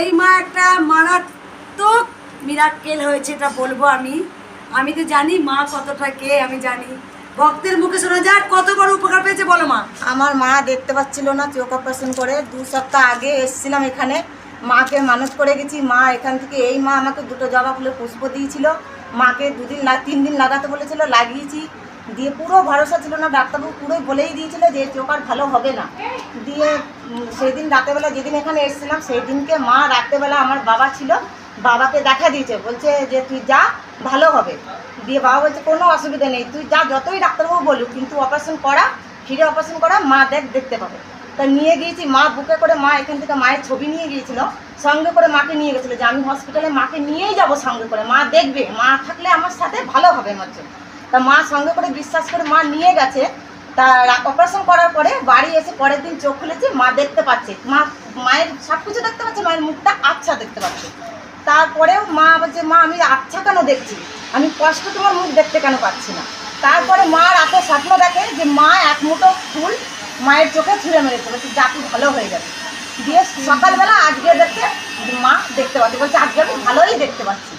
এই মা একটা মারাত্মক মিরাক্কেল হয়েছে, এটা বলবো আমি তো জানি মা কতটা কে, আমি জানি। ভক্তের মুখে শোনা যাক কত বড় উপকার পেয়েছে, বলো মা। আমার মা দেখতে পাচ্ছিল না, চোখ অপারেশন করে 2 সপ্তাহ আগে এসেছিলাম এখানে, মাকে মানত করে গেছি। মা এখান থেকে, এই মা আমাকে 2টো জবা ফুলের পুষ্প দিয়েছিল, মাকে 3 দিন লাগাতে বলেছিল, লাগিয়েছি। দিয়ে পুরো ভরসা ছিল না, ডাক্তারবাবু পুরোই বলেই দিয়েছিল যে চোখ আর ভালো হবে না। দিয়ে সেই দিন রাতেবেলা যেদিন এখানে এসেছিলাম সেই দিনকে মা রাতেবেলা, আমার বাবা ছিল, বাবাকে দেখা দিয়েছে, বলছে যে তুই যা, ভালো হবে। দিয়ে বাবা বলছে কোনো অসুবিধা নেই, তুই যা, যতই ডাক্তারবাবু বলুক, কিন্তু অপারেশন করা, ফিরে অপারেশন করা, মা দেখতে পাবে। তা নিয়ে গিয়েছি, মা বুকে করে, মা এখান থেকে মায়ের ছবি নিয়ে গিয়েছিল, সঙ্গে করে মাকে নিয়ে গেছিলো যে আমি হসপিটালে মাকে নিয়েই যাব সঙ্গে করে, মা দেখবে, মা থাকলে আমার সাথে ভালো হবে আমার জন্য। তা মা সঙ্গে করে বিশ্বাস করে মা নিয়ে গেছে। তা অপারেশন করার পরে বাড়ি এসে পরের দিন চোখ খুলেছে, মা দেখতে পাচ্ছে, মায়ের সব কিছু দেখতে পাচ্ছে, মায়ের মুখটা আচ্ছা দেখতে পাচ্ছে। তারপরেও মা বলছে, মা আমি আচ্ছা কেন দেখছি, আমি কষ্ট তোমার মুখ দেখতে কেন পাচ্ছি না। তারপরে মা রাতে স্বপ্ন দেখে যে মা 1 মুঠো ফুল মায়ের চোখে ছুঁড়ে মেরেছে, বলছে যা তুই ভালো হয়ে যাবে। দিয়ে সকালবেলা আজকে দেখতে মা দেখতে পাচ্ছে, বলছে আজকে আমি ভালোই দেখতে পাচ্ছি।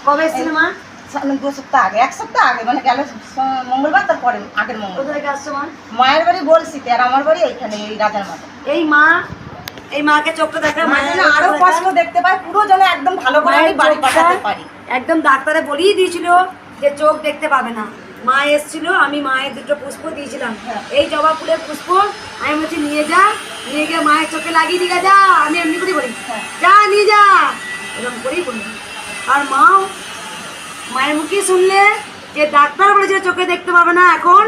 কবে এসেছিল মা? 2 সপ্তাহ আগে, 1 সপ্তাহ আগে, মানে গেল মঙ্গলবার, তারপরে আগের মঙ্গল। কোথা থেকে আসছো মা? মায়ের বাড়ি বলছিতে, আর আমার বাড়ি এইখানে, এই রাজার মাঠে। এই মাকে চোখটা দেখা, মায়ের আরো কষ্ট দেখতে পায়, পুরো যেন একদম ভালো করে আমি বাড়ি পাঠাতে পারি। একদম ডাক্তারে বলেই দিয়েছিল যে চোখ দেখতে পাবে না। মা এসেছিল, আমি মায়ের 2টো পুষ্প দিয়েছিলাম, এই জবা ফুলের পুষ্প। আমি বলছি নিয়ে গিয়ে মায়ের চোখে লাগিয়ে দিয়ে যা, আমি এমনি করেই বলি যা নিয়ে যা, এরকম করেই বলি। আর মায়ের মুখে শুনলে যে ডাক্তার বলেছে চোখে দেখতে পাবে না, এখন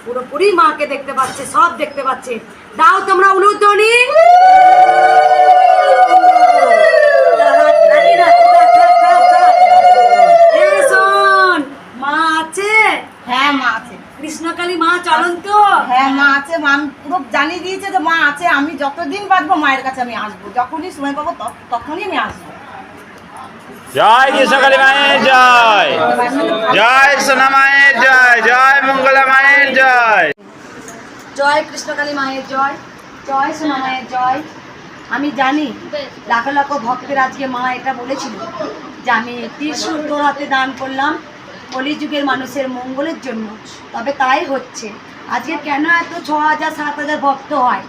পুরোপুরি মাকে দেখতে পাচ্ছে, সব দেখতে পাচ্ছে। দাও তোমরা উলুধ্বনি। মা আছে? হ্যাঁ মা আছে। কৃষ্ণকালী মা চলন্ত? হ্যাঁ মা আছে। মা পুরো জানিয়ে দিয়েছে যে মা আছে, আমি যতদিন বাঁচবো মায়ের কাছে আমি আসবো, যখনই সময় পাবো তখনই আমি আসবো। জয় কৃষ্ণকালী মায়ের জয়, জয় সোনা মায়ের জয়, জয় মঙ্গলা মায়ের জয়, জয় কৃষ্ণকালী মায়ের জয়, জয় সোনা মায়ের জয়। আমি জানি লাখো লাখো ভক্তের আজকে মা এটা বলেছিল যে আমি ত্রিশূল তোর হাতে দান করলাম কলিযুগের মানুষের মঙ্গলের জন্য, তবে তাই হচ্ছে। আজকে কেন এত 6000 7000 ভক্ত হয়,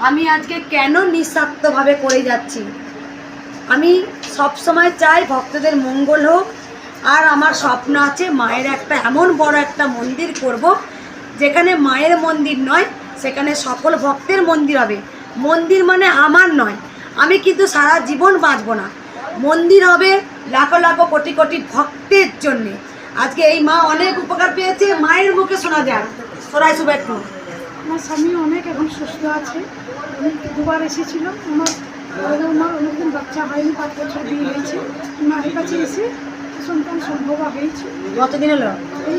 আমি আজকে কেন নিঃস্বার্থভাবে করে যাচ্ছি। আমি সব সময় চাই ভক্তদের মঙ্গল হোক, আর আমার স্বপ্ন আছে মায়ের একটা এমন বড় একটা মন্দির করব, যেখানে মায়ের মন্দির নয়, সেখানে সকল ভক্তের মন্দির হবে। মন্দির মানে আমার নয়, আমি কিন্তু সারা জীবন বাঁচব না, মন্দির হবে লাখো লাখো কোটি কোটি ভক্তের জন্যে। আজকে এই মা অনেক উপকার পেয়েছে, মায়ের মুখে শোনা যায়। সরাই শুভ একটু। আমার স্বামী অনেক এখন সুস্থ আছে, আমি 2বার এসেছিল, আমার অনেকদিন বাচ্চা হয়নি, 5 বছর বিয়ে হয়েছে, মায়ের কাছে এসে সন্তান সম্ভব হয়েছে। কতদিন হলো? এই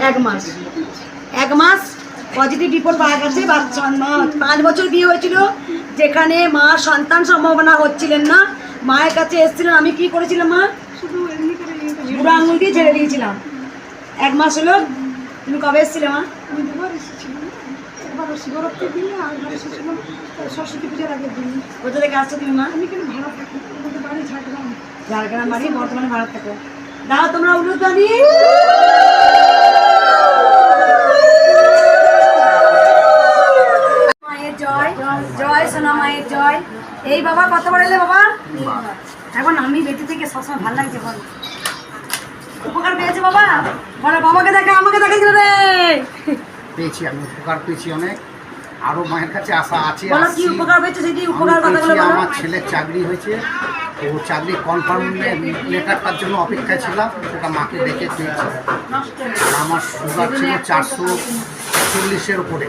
1 মাস। 1 মাস পজিটিভ রিপোর্ট পাওয়া গেছে। বাচ্চা মা 5 বছর বিয়ে হয়েছিল, যেখানে মা সন্তান সম্ভাবনা হচ্ছিলেন না, মায়ের কাছে এসেছিলেন। আমি কি করেছিলাম মা? শুধু এমনি করে বুড়ো আঙুল দিয়ে ছেড়ে দিয়েছিলাম। 1 মাস হলো। তুমি কবে এসেছিলে মা? আমি 2বার এসেছিলাম, একবার শিবরাত্রির দিনে আর একবার এসেছিলাম সরস্বতী পূজার আগের দিন। কোথা থেকে আসছো তুমি মা? আমি কিন্তু ভাড়া থাকি, আমাদের বাড়ি ঝাড়গ্রাম। ঝাড়গ্রাম বাড়ি, বর্তমানে ভারত থাকো। দাও তোমরা উলুধ্বনি। মায়ের জয়, জয় সোনা মায়ের জয়। এই বাবা কতবার এলে বাবা? এখন আমি বেঁচে থেকে সবসময় ভালো লাগছে। বল উপকার পেয়েছে বাবা? বলো বাবাকে দেখা, আমাকে দেখাছিল রে। পেয়েছি, আমি উপকার পেয়েছি অনেক, আরও মায়ের কাছে আশা আছে। বলো কি উপকার পেয়েছে, সেটি উপকার কথাগুলো বলো। আমার ছেলের চাকরি হয়েছে, ও চাকরি কনফার্ম লেটারটার জন্য অপেক্ষায় ছিলাম, সেটা মাকে দেখে পেয়েছি। আমার সুগার ছিল 440-এর উপরে,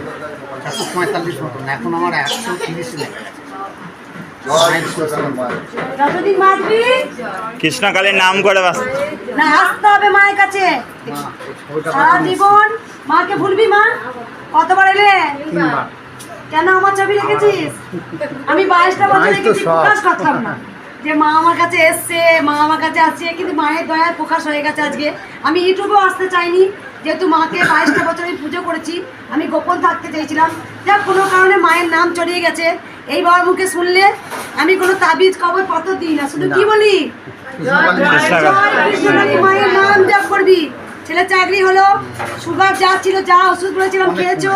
445 মতন, এখন আমার 130 নেই। যতদিন বাঁচবি কৃষ্ণকালীর নাম করে বাস না, আসতে হবে মায়ের কাছে সারা জীবন। মাকে ভুলবি মা? কতবার এলে? 3বার। কেন আমার ছবি রেখেছিস? আমি 22টা বছর রেখেছি, প্রকাশ করতাম না যে মা আমার কাছে এসছে, মা আমার কাছে আসছে, কিন্তু মায়ের দয়ার প্রকাশ হয়ে গেছে। আজকে আমি ইউটিউবেও আসতে চাইনি, যেহেতু মাকে 22টা বছর আমি পুজো করেছি, আমি গোপন থাকতে চেয়েছিলাম, যা কোনো কারণে মায়ের নাম চড়িয়ে গেছে। এই বাবার মুখে শুনলে আমি কোনো তাবিজ কবর পাথর দিই না, শুধু কি বলি জয় কৃষ্ণকালী মায়ের নাম জপ করবি। ছেলে চাকরি হলো, সুগার যা ছিল, যা ওষুধ বলেছিলাম খেয়েছো,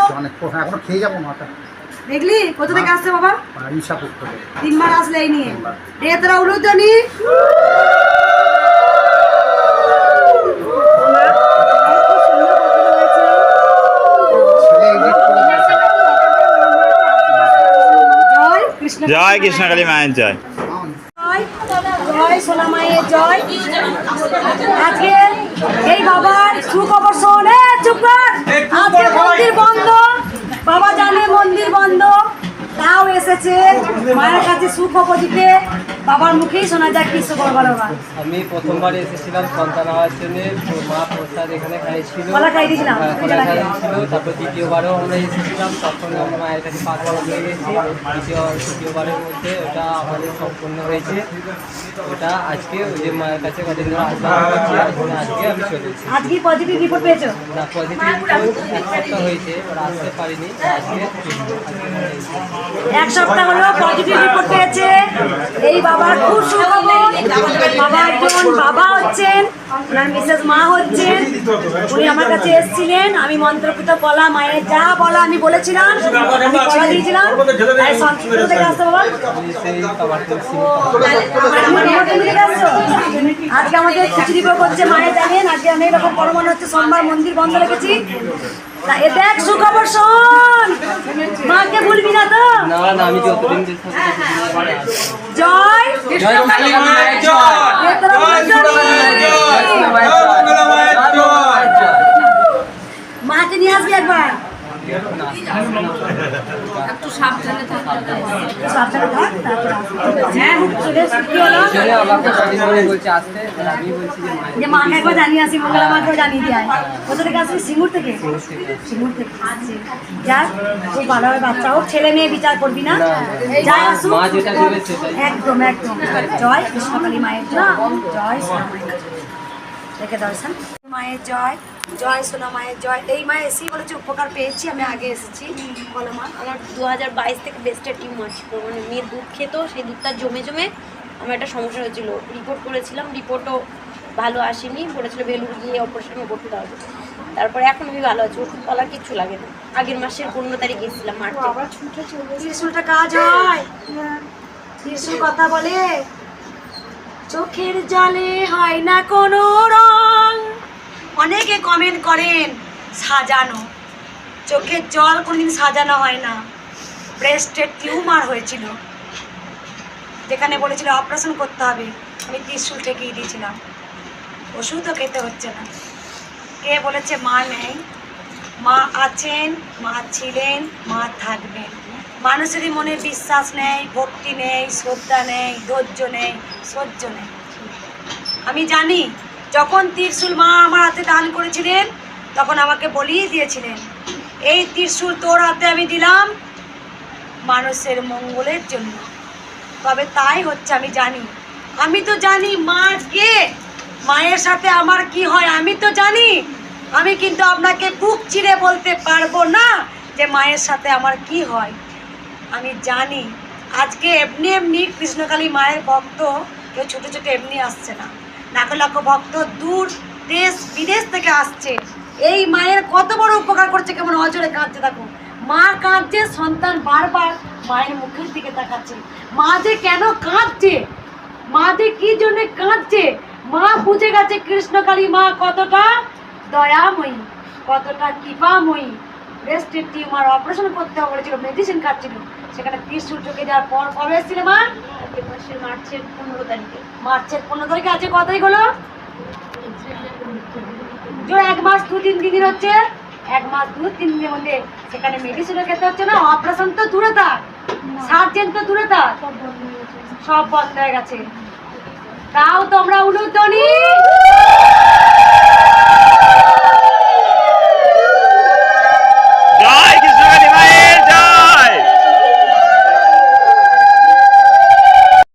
এখনো খেয়ে যাবো মাথা দেখলি কোথা থেকে আসছে বাবা? ঈশা করতে 3 বার আসলে এই নিয়ে রে তোরা উলুধ্বনি। জয় কৃষ্ণ, জয় কৃষ্ণকালী মায়ের জয়। জয় সোনা মায়ের জয়। আজকে এই বাবার সুখবর শোন, চুপ কর। আজকে মন্দির বন্ধ, বাবা জানে মন্দির বন্ধ, তাও এসেছে মায়ের কাছে সুখবর দিতে। বাবার মুখেই শোনা যায় কি সুখবর বলো বাবা। আমি প্রথমবার এসেছিলাম সন্তান হওয়ার জন্য, তো মা প্রসাদ এখানে খাইছিল, কলা খাই দিয়েছিলাম, কলা খাইছিল। তারপর দ্বিতীয়বারও আমরা এসেছিলাম, তখন আমরা মায়ের কাছে 5 বার হয়ে গেছি। তৃতীয়বারের মধ্যে ওটা আমাদের সম্পূর্ণ হয়েছে। ওটা আজকে ওই যে মায়ের কাছে কদিন ধরে আসলাম করছি, আজকে আমি চলে এসেছি। আজকে পজিটিভ রিপোর্ট পেয়েছো? না, পজিটিভ এক সপ্তাহ হয়েছে, ওরা আসতে পারিনি। আজকে 1 সপ্তাহ হলো পজিটিভ রিপোর্ট পেয়েছে। এই বাবার খুব সুখবর। বাবা একজন বাবা হচ্ছেন, ওনার মিসেস মা হচ্ছেন। উনি আমার কাছে এসেছিলেন, আমি মন্ত্রপুত কলা মায়ের যা বলা আমি বলেছিলাম, আমি কলা দিয়েছিলাম। তাই সংস্কৃত থেকে আসতে বাবা, সেই কামারপুর আজকে আমাদের খিচুড়ি ভোগ হচ্ছে মায়ের জানেন। আজকে অনেক রকম পরমাণ হচ্ছে, সোমবার মন্দির বন্ধ রেখেছি। তা এ দেখ সুখবর শোন, মাকে ভুলবি না তো। না না, আমি যতদিন জয় জয় কালী মায়ের জয়, মাকে নিয়ে আসবি একবার। একটু সাবধানে থাকতে হবে। সাবধানে থাক, তারপরে আসবি। হ্যাঁ, চলে এসো, কি হলো? আমাকে কদিন ধরে বলছে আসতে, আর আমি বলছি যে মায়ের যে মাকে একবার জানিয়ে আসি, মঙ্গলা মাকেও জানিয়ে দিয়ে আয়। কোথা থেকে আসবি? সিঙ্গুর থেকে? সিঙ্গুর থেকে আসছি। যাক, খুব ভালো হবে, বাচ্চা হোক, ছেলে মেয়ে বিচার করবি না, যাই আসুক। মা যেটা দেবে সেটাই। একদম একদম। জয় কৃষ্ণকালী মায়ের জয়, জয় সোনা মায়ের জয়। দেখে দর্শন মায়ের জয়, জয় সোনা মায়ের জয়। এই মায়ের এসেই বলেছে উপকার পেয়েছি, আমি আগে এসেছি। বলো মা। আমার 2022 থেকে বেস্টের টিউমার ছিল, মানে মেয়ের দুধ খেত, সেই দুধটা জমে জমে আমার একটা সমস্যা হয়েছিল। রিপোর্ট করেছিলাম, রিপোর্টও ভালো আসেনি, বলেছিল ভেলুর গিয়ে অপারেশন করতে হবে। তারপরে এখন আমি ভালো আছি, ওষুধ পালার কিচ্ছু লাগে না। আগের মাসের 15 তারিখ গেছিলাম মার্চে। ত্রিশুলটা কাজ হয়, ত্রিশুল কথা বলে। চোখের জলে হয় না কোনো রং। অনেকে কমেন্ট করেন সাজানো, চোখের জল কোনদিন সাজানো হয় না। ব্রেস্টের টিউমার হয়েছিল, যেখানে বলেছিল অপারেশন করতে হবে, আমি ত্রিশুল ঠেকিয়ে দিয়েছিলাম। ওষুধও খেতে হচ্ছে না। কে বলেছে মা নেই? মা আছেন, মা ছিলেন, মা থাকবেন। মানুষেরই মনে বিশ্বাস নেই, ভক্তি নেই, শ্রদ্ধা নেই, ধৈর্য নেই, সহ্য নেই। আমি জানি যখন ত্রিশূল মা আমার হাতে দান করেছিলেন, তখন আমাকে বলিয়ে দিয়েছিলেন এই ত্রিশূল তোর হাতে আমি দিলাম মানুষের মঙ্গলের জন্য। তবে তাই হচ্ছে, আমি জানি। আমি তো জানি মা কে, মায়ের সাথে আমার কি হয় আমি তো জানি। আমি কিন্তু আপনাকে বুক চিরে বলতে পারবো না যে মায়ের সাথে আমার কি হয়। আমি জানি আজকে এমনি এমনি কৃষ্ণকালী মায়ের ভক্ত কেউ ছোটো ছোটো এমনি আসছে না, লাখ লাখ ভক্ত দূর দেশ বিদেশ থেকে আসছে। এই মায়ের কত বড় উপকার করছে, কেমন অজরে কাঁদছে দেখো। মা কাঁদছে, সন্তান বারবার মায়ের মুখের দিকে তাকাচ্ছে। মা যে কেন কাঁদছে, মা যে কি জন্য কাঁদছে, মা বুঝে গেছে কৃষ্ণকালী মা কতটা দয়াময়ী, কতটা কৃপাময়ী। ব্রেস্টের টিউমার অপারেশন করতে হবে বলেছিল, মেডিসিন খাচ্ছিল, সেখানে ত্রিশূল চোখে যাওয়ার পর কবে এসেছিল মা? মার্চের 15 তারিখে। মার্চের 15 তারিখে আছে, কত তারিখ হলো? 1 মাস 2-3 দিন হচ্ছে, 1 মাস 2-3 দিনের মধ্যে সেখানে মেডিসিনও খেতে হচ্ছে না। অপারেশন তো দূরে থাক, সার্জেন তো দূরে থাক, সব বন্ধ হয়ে গেছে। তাও তোমরা উলুধ্বনি।